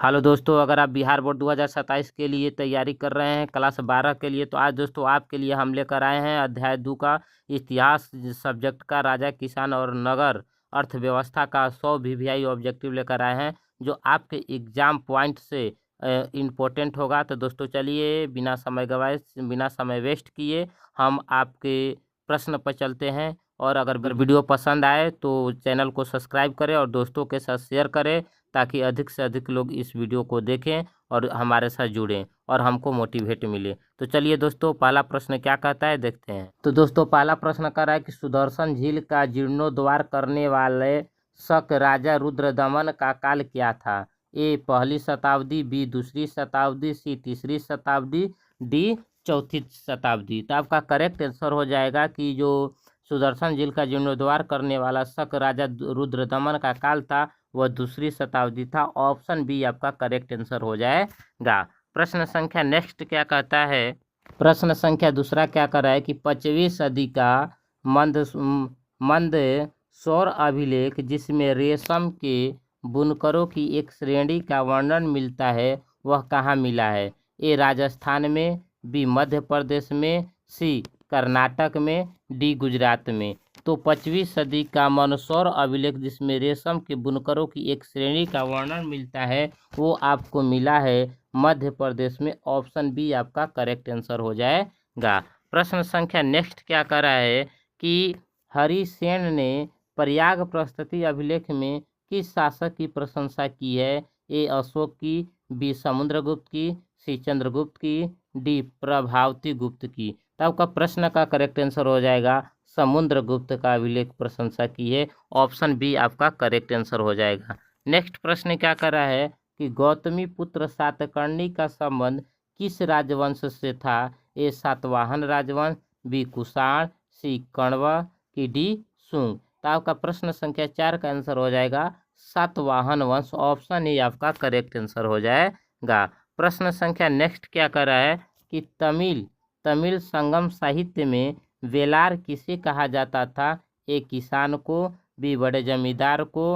Hello दोस्तों, अगर आप बिहार बोर्ड 2027 के लिए तैयारी कर रहे हैं क्लास 12 के लिए, तो आज दोस्तों आपके लिए हम लेकर आए हैं अध्याय 2 का इतिहास सब्जेक्ट का राजा, किसान और नगर अर्थव्यवस्था का 100 वीवीआई ऑब्जेक्टिव लेकर आए हैं, जो आपके एग्जाम पॉइंट से इम्पोर्टेंट होगा। तो दोस्तों चलिए बिना समय गवाए, बिना समय वेस्ट किए हम आपके प्रश्न पर चलते हैं। और अगर वीडियो पसंद आए तो चैनल को सब्सक्राइब करें और दोस्तों के साथ शेयर करें, ताकि अधिक से अधिक लोग इस वीडियो को देखें और हमारे साथ जुड़ें और हमको मोटिवेट मिले। तो चलिए दोस्तों, पहला प्रश्न क्या कहता है देखते हैं। तो दोस्तों पहला प्रश्न कर रहा है कि सुदर्शन झील का जीर्णोद्धार करने वाले शक राजा रुद्रदमन का काल क्या था? ए पहली शताब्दी, बी दूसरी शताब्दी, सी तीसरी शताब्दी, डी चौथी शताब्दी। तो आपका करेक्ट आंसर हो जाएगा कि जो सुदर्शन झील का जीर्णोद्धार करने वाला शक राजा रुद्रदमन का काल था वह दूसरी शताब्दी था। ऑप्शन बी आपका करेक्ट आंसर हो जाएगा। प्रश्न संख्या नेक्स्ट क्या कहता है? प्रश्न संख्या दूसरा क्या कर रहा है कि 5वीं सदी का मंद सौर अभिलेख जिसमें रेशम के बुनकरों की एक श्रेणी का वर्णन मिलता है वह कहाँ मिला है? ए राजस्थान में, बी मध्य प्रदेश में, सी कर्नाटक में, डी गुजरात में। तो 5वीं सदी का मंदसौर अभिलेख जिसमें रेशम के बुनकरों की एक श्रेणी का वर्णन मिलता है वो आपको मिला है मध्य प्रदेश में। ऑप्शन बी आपका करेक्ट आंसर हो जाएगा। प्रश्न संख्या नेक्स्ट क्या कर रहा है कि हरिसेन ने प्रयाग प्रस्तुति अभिलेख में किस शासक की प्रशंसा की है? ए अशोक की, बी समुद्रगुप्त की, सी चंद्रगुप्त की, डी प्रभावती गुप्त की। तो आपका प्रश्न का करेक्ट आंसर हो जाएगा समुद्रगुप्त का अभिलेख प्रशंसा की है। ऑप्शन बी आपका करेक्ट आंसर हो जाएगा। नेक्स्ट प्रश्न क्या कर रहा है कि गौतमी पुत्र सातकर्णी का संबंध किस राजवंश से था? ए सातवाहन राजवंश, बी कुषाण, सी कण्व की, डी शुंग। तो आपका प्रश्न संख्या 4 का आंसर हो जाएगा सातवाहन वंश। ऑप्शन ही आपका करेक्ट आंसर हो जाएगा। प्रश्न संख्या नेक्स्ट क्या कर रहा है कि तमिल संगम साहित्य में वेलार किसे कहा जाता था? ए किसान को, बी बड़े जमींदार को,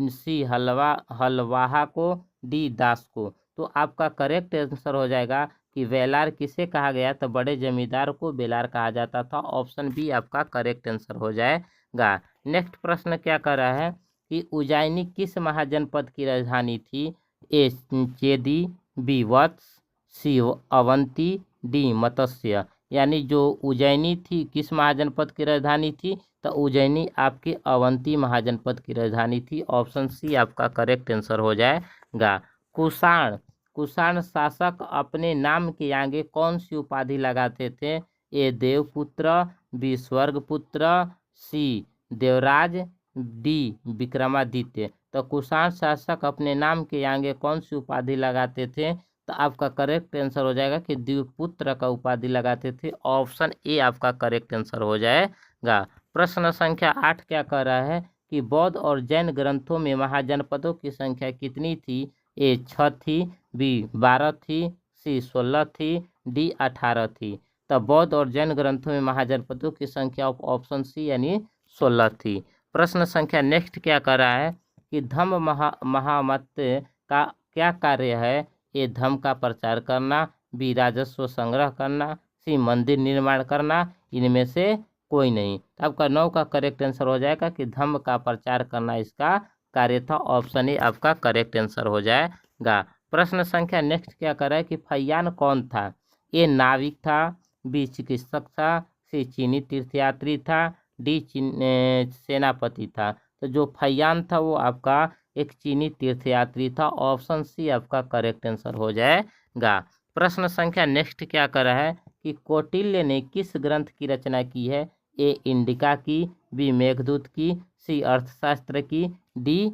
सी हलवाहा को, डी दास को। तो आपका करेक्ट आंसर हो जाएगा कि वेलार किसे कहा गया? तो बड़े जमींदार को वेलार कहा जाता था। ऑप्शन बी आपका करेक्ट आंसर हो जाएगा। नेक्स्ट प्रश्न क्या कर रहा है कि उज्जैनी किस महाजनपद की राजधानी थी? ए चेदी, बी वत्स, सी अवंती, डी मत्स्य। यानी जो उज्जैनी थी किस महाजनपद की राजधानी थी? तो उज्जैनी आपके अवंती महाजनपद की राजधानी थी। ऑप्शन सी आपका करेक्ट आंसर हो जाएगा। कुषाण शासक अपने नाम के आगे कौन सी उपाधि लगाते थे? ए देवपुत्र, बी स्वर्गपुत्र, सी देवराज, डी विक्रमादित्य। तो कुषाण शासक अपने नाम के आगे कौन सी उपाधि लगाते थे? तो आपका करेक्ट आंसर हो जाएगा कि द्विपुत्र का उपाधि लगाते थे। ऑप्शन ए आपका करेक्ट आंसर हो जाएगा। प्रश्न संख्या 8 क्या कह रहा है कि बौद्ध और जैन ग्रंथों में महाजनपदों की संख्या कितनी थी? ए 6 थी, बी 12 थी, सी 16 थी, डी 18 थी। तो बौद्ध और जैन ग्रंथों में महाजनपदों की संख्या ऑप्शन सी यानी 16 थी। प्रश्न संख्या नेक्स्ट क्या कर रहा है कि धम्म महामत का क्या कार्य है? ए धर्म का प्रचार करना, बी राजस्व संग्रह करना, सी मंदिर निर्माण करना, इनमें से कोई नहीं। तो आपका 9 का करेक्ट आंसर हो जाएगा कि धर्म का प्रचार करना इसका कार्य था। ऑप्शन ए आपका करेक्ट आंसर हो जाएगा। प्रश्न संख्या नेक्स्ट क्या कर रहा है कि फैयान कौन था? ए नाविक था, बी चिकित्सक था, सी चीनी तीर्थयात्री था, डी सेनापति था। तो जो फैयान था वो आपका एक चीनी तीर्थयात्री था। ऑप्शन सी आपका करेक्ट आंसर हो जाएगा। प्रश्न संख्या नेक्स्ट क्या कर रहा है कि कौटिल्य ने किस ग्रंथ की रचना की है? ए इंडिका की, बी मेघदूत की, सी अर्थशास्त्र की, डी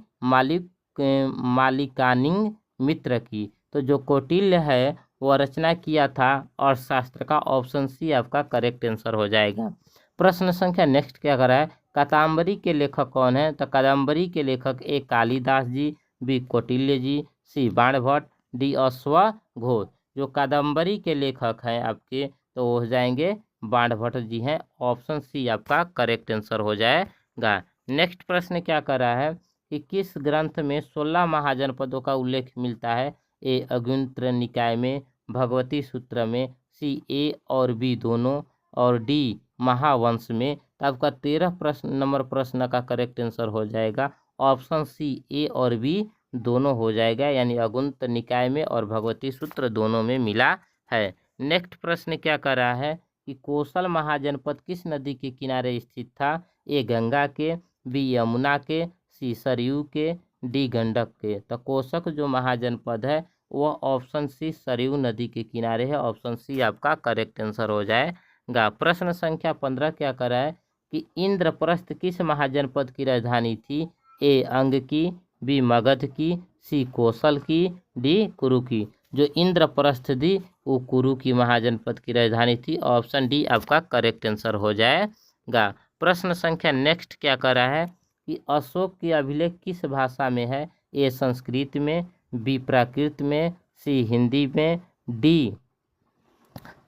मालिकानिंग मित्र की। तो जो कौटिल्य है वह रचना किया था अर्थशास्त्र का। ऑप्शन सी आपका करेक्ट आंसर हो जाएगा। प्रश्न संख्या नेक्स्ट क्या कर रहा है कादम्बरी के लेखक कौन है? तो कादम्बरी के लेखक ए कालिदास जी, बी कौटिल्य जी, सी बाणभट्ट, डी अश्वघोष। जो कादम्बरी के लेखक हैं आपके तो वो हो जाएंगे बाणभट्ट जी हैं। ऑप्शन सी आपका करेक्ट आंसर हो जाएगा। नेक्स्ट प्रश्न क्या कर रहा है कि किस ग्रंथ में 16 महाजनपदों का उल्लेख मिलता है? ए अगुंत्र निकाय में, भगवती सूत्र में, सी ए और बी दोनों, और डी महावंश में। तो आपका 13 नंबर प्रश्न का करेक्ट आंसर हो जाएगा ऑप्शन सी, ए और बी दोनों हो जाएगा, यानी अगुंत्र निकाय में और भगवती सूत्र दोनों में मिला है। नेक्स्ट प्रश्न क्या कर रहा है कि कोसल महाजनपद किस नदी के किनारे स्थित था? ए गंगा के, बी यमुना के, सी सरयू के, डी गंडक के। तो कोसक जो महाजनपद है वह ऑप्शन सी सरयू नदी के किनारे है। ऑप्शन सी आपका करेक्ट आंसर हो जाएगा। प्रश्न संख्या 15 क्या कर रहा है कि इंद्रप्रस्थ किस महाजनपद की राजधानी थी? ए अंग की, बी मगध की, सी कौशल की, डी कुरु की। जो इंद्रप्रस्थ थी वो कुरु की महाजनपद की राजधानी थी। ऑप्शन डी आपका करेक्ट आंसर हो जाएगा। प्रश्न संख्या नेक्स्ट क्या कर रहा है कि अशोक की अभिलेख किस भाषा में है? ए संस्कृत में, बी प्राकृत में, सी हिंदी में,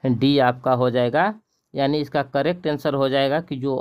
डी आपका हो जाएगा, यानी इसका करेक्ट आंसर हो जाएगा कि जो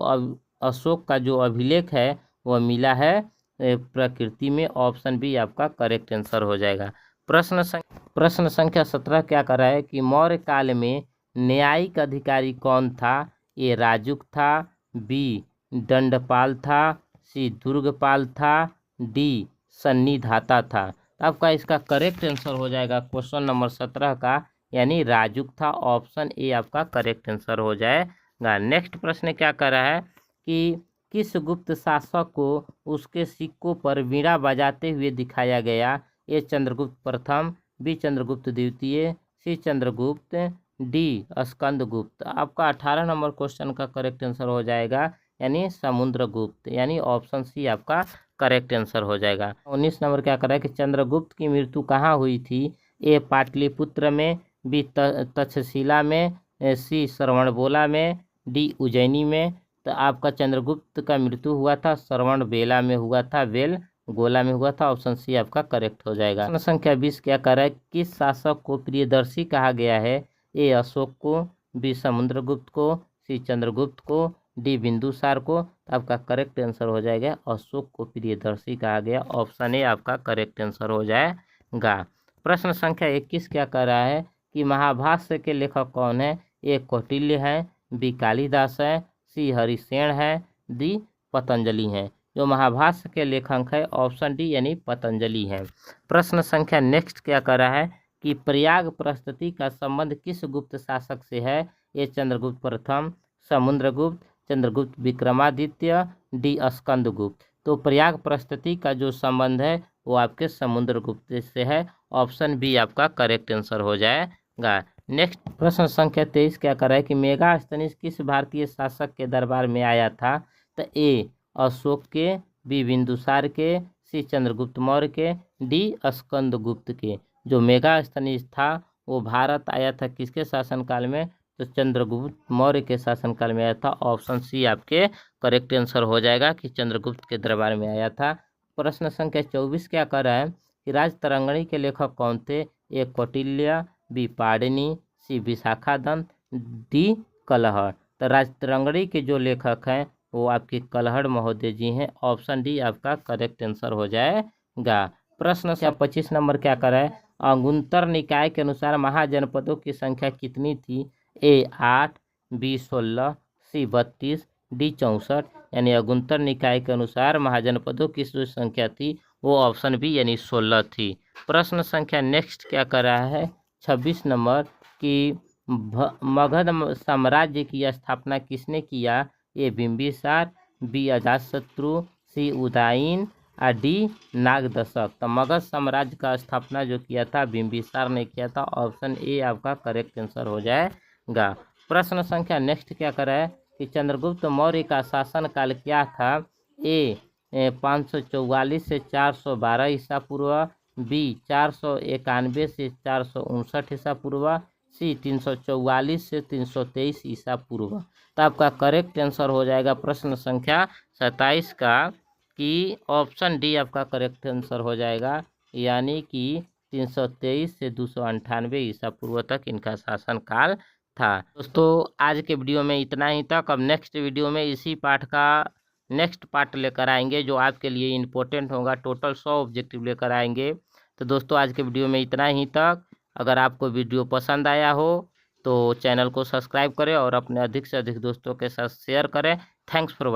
अशोक का जो अभिलेख है वह मिला है प्रकृति में। ऑप्शन बी आपका करेक्ट आंसर हो जाएगा। प्रश्न संख्या 17 क्या कर रहा है कि मौर्य काल में न्यायिक अधिकारी कौन था? ए राजुक था, बी दंडपाल था, सी दुर्गपाल था, डी सन्निधाता था। आपका इसका करेक्ट आंसर हो जाएगा क्वेश्चन नंबर 17 का, यानी राजुक था। ऑप्शन ए आपका करेक्ट आंसर हो जाएगा। नेक्स्ट प्रश्न क्या कर रहा है कि किस गुप्त शासक को उसके सिक्कों पर वीणा बजाते हुए दिखाया गया? ए चंद्रगुप्त प्रथम, बी चंद्रगुप्त द्वितीय, सी चंद्रगुप्त, डी स्कंदगुप्त। आपका 18 नंबर क्वेश्चन का करेक्ट आंसर हो जाएगा, यानी समुद्रगुप्त, यानी ऑप्शन सी आपका करेक्ट आंसर हो जाएगा। 19 नंबर क्या कर रहा है कि चंद्रगुप्त की मृत्यु कहाँ हुई थी? ए पाटलिपुत्र में, बी तक्षशिला में, सी श्रवणबेला में, डी उज्जैनी में। तो आपका चंद्रगुप्त का मृत्यु हुआ था श्रवणबेला में हुआ था, बेल गोला में हुआ था। ऑप्शन सी आपका करेक्ट हो जाएगा। प्रश्न संख्या 20 क्या कर रहा है किस शासक को प्रियदर्शी कहा गया है? ए अशोक को, बी समुद्रगुप्त को, सी चंद्रगुप्त को, डी बिंदुसार को। तो आपका करेक्ट आंसर हो जाएगा अशोक को प्रियदर्शी कहा गया। ऑप्शन ए आपका करेक्ट आंसर हो जाएगा। प्रश्न संख्या 21 क्या कर रहा है कि महाभाष्य के लेखक कौन है? ए कौटिल्य है, बी कालिदास है, सी हरिसेन है, डी पतंजलि है। जो महाभाष्य के लेखक है ऑप्शन डी यानी पतंजलि है। प्रश्न संख्या नेक्स्ट क्या कर रहा है कि प्रयाग प्रस्तुति का संबंध किस गुप्त शासक से है? ए चंद्रगुप्त प्रथम, समुद्रगुप्त, चंद्रगुप्त विक्रमादित्य, डी स्कंदगुप्त। तो प्रयाग प्रस्तुति का जो संबंध है वो आपके समुद्रगुप्त से है। ऑप्शन बी आपका करेक्ट आंसर हो जाएगा। नेक्स्ट प्रश्न संख्या 23 क्या कर रहा है कि मेगास्थनीज किस भारतीय शासक के दरबार में आया था? तो ए अशोक के, बी बिंदुसार के, सी चंद्रगुप्त मौर्य के, डी स्कंदगुप्त के। जो मेगास्थनीज था वो भारत आया था किसके शासनकाल में? तो चंद्रगुप्त मौर्य के शासनकाल में आया था। ऑप्शन सी आपके करेक्ट आंसर हो जाएगा कि चंद्रगुप्त के दरबार में आया था। प्रश्न संख्या 24 क्या कर रहा है कि राजतरंगिणी के लेखक कौन थे? ए कौटिल्य, बी पाणिनि, सी विशाखादत्त, डी कलहड़। तो राजतरंगिणी के जो लेखक हैं वो आपके कलहड़ महोदय जी हैं। ऑप्शन डी आपका करेक्ट आंसर हो जाएगा। प्रश्न संख्या 25 नंबर क्या कर रहा है अंगुत्तर निकाय के अनुसार महाजनपदों की संख्या कितनी थी? ए 8, बी 16, सी 32, डी 64। यानी अंगुत्तर निकाय के अनुसार महाजनपदों की जो संख्या थी वो ऑप्शन बी यानी 16 थी। प्रश्न संख्या नेक्स्ट क्या कर रहा है 26 नंबर कि मगध साम्राज्य की स्थापना किसने किया? ए बिंबिसार, बी अजातशत्रु, सी उदयन और डी नागदशक। तो मगध साम्राज्य का स्थापना जो किया था बिंबिसार ने किया था। ऑप्शन ए आपका करेक्ट आंसर हो जाएगा। प्रश्न संख्या नेक्स्ट क्या कर रहा है कि चंद्रगुप्त मौर्य का शासनकाल क्या था? ए 544 से 412 ईसा पूर्व, बी 491 से 459 ईसा पूर्व, सी 344 से 323 ईसा पूर्व। तो आपका करेक्ट आंसर हो जाएगा प्रश्न संख्या 27 का कि ऑप्शन डी आपका करेक्ट आंसर हो जाएगा, यानी कि 323 से 298 ईसा पूर्व तक इनका शासनकाल था। दोस्तों आज के वीडियो में इतना ही तक। अब नेक्स्ट वीडियो में इसी पाठ का नेक्स्ट पार्ट लेकर आएंगे जो आपके लिए इम्पोर्टेंट होगा। टोटल 100 ऑब्जेक्टिव लेकर आएंगे। तो दोस्तों आज के वीडियो में इतना ही तक। अगर आपको वीडियो पसंद आया हो तो चैनल को सब्सक्राइब करें और अपने अधिक से अधिक दोस्तों के साथ शेयर करें। Thanks for watching.